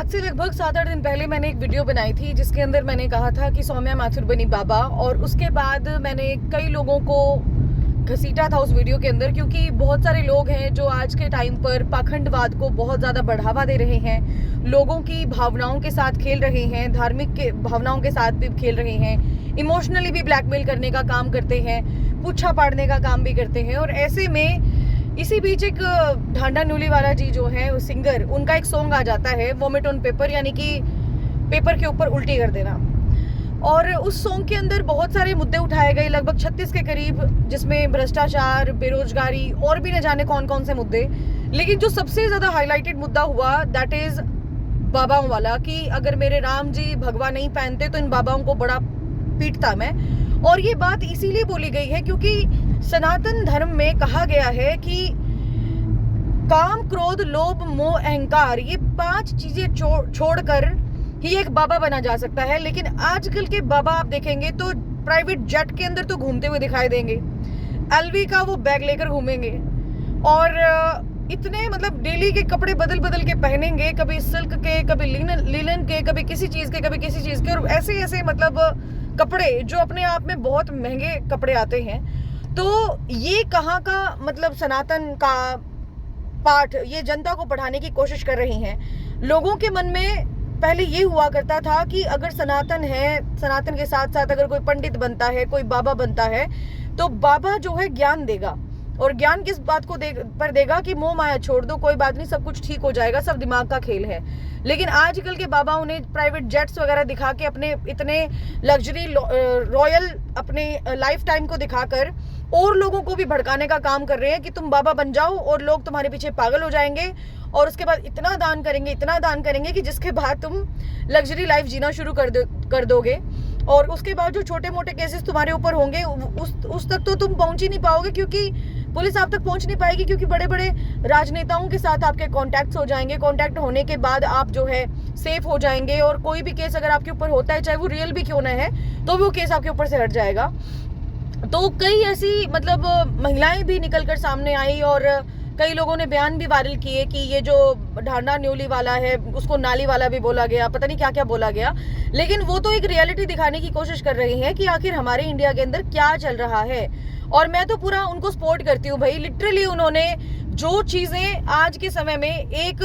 आज से लगभग 7-8 दिन पहले मैंने एक वीडियो बनाई थी जिसके अंदर मैंने कहा था कि सौम्या माथुर बनी बाबा, और उसके बाद मैंने कई लोगों को घसीटा था उस वीडियो के अंदर, क्योंकि बहुत सारे लोग हैं जो आज के टाइम पर पाखंडवाद को बहुत ज़्यादा बढ़ावा दे रहे हैं, लोगों की भावनाओं के साथ खेल रहे हैं, धार्मिक के भावनाओं के साथ भी खेल रहे हैं, इमोशनली भी ब्लैकमेल करने का काम करते हैं, पूछा पाड़ने का काम भी करते हैं। और ऐसे में इसी बीच एक ढांडा नूलीवाला जी जो है सिंगर, उनका एक सॉन्ग आ जाता है वोमिट ऑन पेपर, यानी कि पेपर के ऊपर उल्टी कर देना। और उस सॉन्ग के अंदर बहुत सारे मुद्दे उठाए गए, लगभग 36 के करीब, जिसमें भ्रष्टाचार, बेरोजगारी और भी न जाने कौन कौन से मुद्दे। लेकिन जो सबसे ज्यादा हाईलाइटेड मुद्दा हुआ दैट इज बाबाओं वाला, कि अगर मेरे राम जी भगवा नहीं पहनते तो इन बाबाओं को बड़ा पीटता मैं। और ये बात इसीलिए बोली गई है क्योंकि सनातन धर्म में कहा गया है कि काम, क्रोध, लोभ, मोह, अहंकार, ये 5 चीजें छोड़कर ही एक बाबा बना जा सकता है। लेकिन आजकल के बाबा आप देखेंगे तो प्राइवेट जेट के अंदर तो घूमते हुए दिखाई देंगे, एलवी का वो बैग लेकर घूमेंगे, और इतने मतलब डेली के कपड़े बदल बदल के पहनेंगे, कभी सिल्क के, कभी लिनन के, कभी किसी चीज के, कभी किसी चीज के, और ऐसे ऐसे मतलब कपड़े जो अपने आप में बहुत महंगे कपड़े आते हैं। तो ये कहाँ का मतलब सनातन का पाठ ये जनता को पढ़ाने की कोशिश कर रही हैं। लोगों के मन में पहले ये हुआ करता था कि अगर सनातन है, सनातन के साथ साथ अगर कोई पंडित बनता है, कोई बाबा बनता है, तो बाबा जो है ज्ञान देगा। और ज्ञान किस बात को देगा कि मोह माया छोड़ दो, कोई बात नहीं, सब कुछ ठीक हो जाएगा, सब दिमाग का खेल है। लेकिन आजकल के बाबाओं ने प्राइवेट जेट्स वगैरह दिखा के, अपने इतने लग्जरी रॉयल अपने लाइफ टाइम को दिखाकर और लोगों को भी भड़काने का काम कर रहे हैं कि तुम बाबा बन जाओ और लोग तुम्हारे पीछे पागल हो जाएंगे, और उसके बाद इतना दान करेंगे, इतना दान करेंगे कि जिसके बाद तुम लग्जरी लाइफ जीना शुरू कर दोगे। और उसके बाद जो छोटे मोटे केसेस तुम्हारे ऊपर होंगे उस तक तो तुम पहुंच ही नहीं पाओगे, क्योंकि पुलिस आप तक पहुंच नहीं पाएगी, क्योंकि बड़े बड़े राजनेताओं के साथ आपके कॉन्टैक्ट्स हो जाएंगे। कॉन्टैक्ट होने के बाद आप जो है सेफ हो जाएंगे, और कोई भी केस अगर आपके ऊपर होता है, चाहे वो रियल भी क्यों ना है, तो वो केस आपके ऊपर से हट जाएगा। तो कई ऐसी मतलब महिलाएं भी निकलकर सामने आई, और कई लोगों ने बयान भी वायरल किए कि ये जो ढांडा न्यूली वाला है उसको नाली वाला भी बोला गया, पता नहीं क्या क्या बोला गया। लेकिन वो तो एक रियलिटी दिखाने की कोशिश कर रही है कि आखिर हमारे इंडिया के अंदर क्या चल रहा है। और मैं तो पूरा उनको सपोर्ट करती हूँ भाई। लिटरली उन्होंने जो चीजें आज के समय में, एक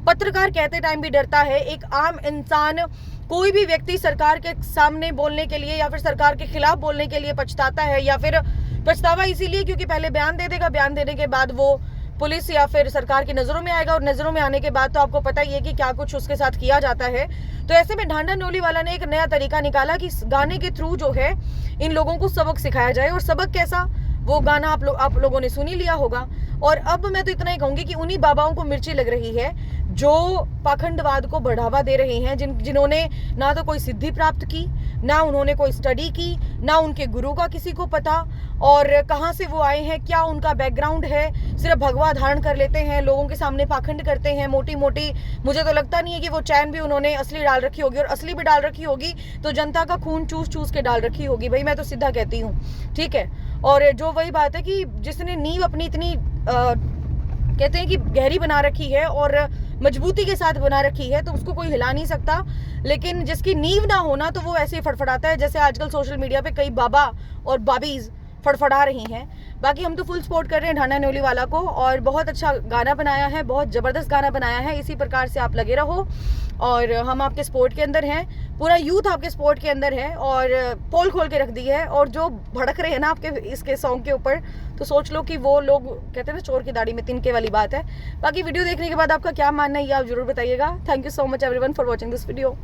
पत्रकार कहते टाइम भी डरता है, एक आम इंसान, कोई भी व्यक्ति सरकार के सामने बोलने के लिए या फिर सरकार के खिलाफ बोलने के लिए पछताता है, या फिर पछतावा इसीलिए क्योंकि पहले बयान दे देगा, बयान देने के बाद वो पुलिस या फिर सरकार की नजरों में आएगा, और नजरों में आने के बाद तो आपको पता ही है कि क्या कुछ उसके साथ किया जाता है। तो ऐसे में ढांडा नोली वाला ने एक नया तरीका निकाला कि गाने के थ्रू जो है इन लोगों को सबक सिखाया जाए। और सबक कैसा, वो गाना आप लोगों ने सुन ही लिया होगा। और अब मैं तो इतना ही कहूंगी कि उन्हीं बाबाओं को मिर्ची लग रही है जो पाखंडवाद को बढ़ावा दे रहे हैं, जिन्होंने ना तो कोई सिद्धि प्राप्त की, ना उन्होंने कोई स्टडी की, ना उनके गुरु का किसी को पता, और कहाँ से वो आए हैं, क्या उनका बैकग्राउंड है। सिर्फ भगवा धारण कर लेते हैं, लोगों के सामने पाखंड करते हैं मोटी मोटी। मुझे तो लगता नहीं है कि वो चैन भी उन्होंने असली डाल रखी होगी, और असली भी डाल रखी होगी तो जनता का खून चूस चूस के डाल रखी होगी भाई, मैं तो सीधा कहती हूँ, ठीक है। और जो वही बात है कि जिसने नींव अपनी इतनी कहते हैं कि गहरी बना रखी है और मजबूती के साथ बना रखी है, तो उसको कोई हिला नहीं सकता। लेकिन जिसकी नींव ना होना, तो वो ऐसे ही फड़फड़ाता है, जैसे आजकल सोशल मीडिया पे कई बाबा और बाबीज फड़फड़ा रही हैं। बाकी हम तो फुल सपोर्ट कर रहे हैं ढांडा न्योली वाला को, और बहुत अच्छा गाना बनाया है, बहुत जबरदस्त गाना बनाया है। इसी प्रकार से आप लगे रहो, और हम आपके सपोर्ट के अंदर हैं, पूरा यूथ आपके सपोर्ट के अंदर है, और पोल खोल के रख दी है। और जो भड़क रहे हैं ना आपके इसके सॉन्ग के ऊपर, तो सोच लो कि वो लोग कहते हैं ना, चोर की दाढ़ी में तिनके वाली बात है। बाकी वीडियो देखने के बाद आपका क्या मानना है ये आप जरूर बताइएगा। Thank you so much everyone for watching this video.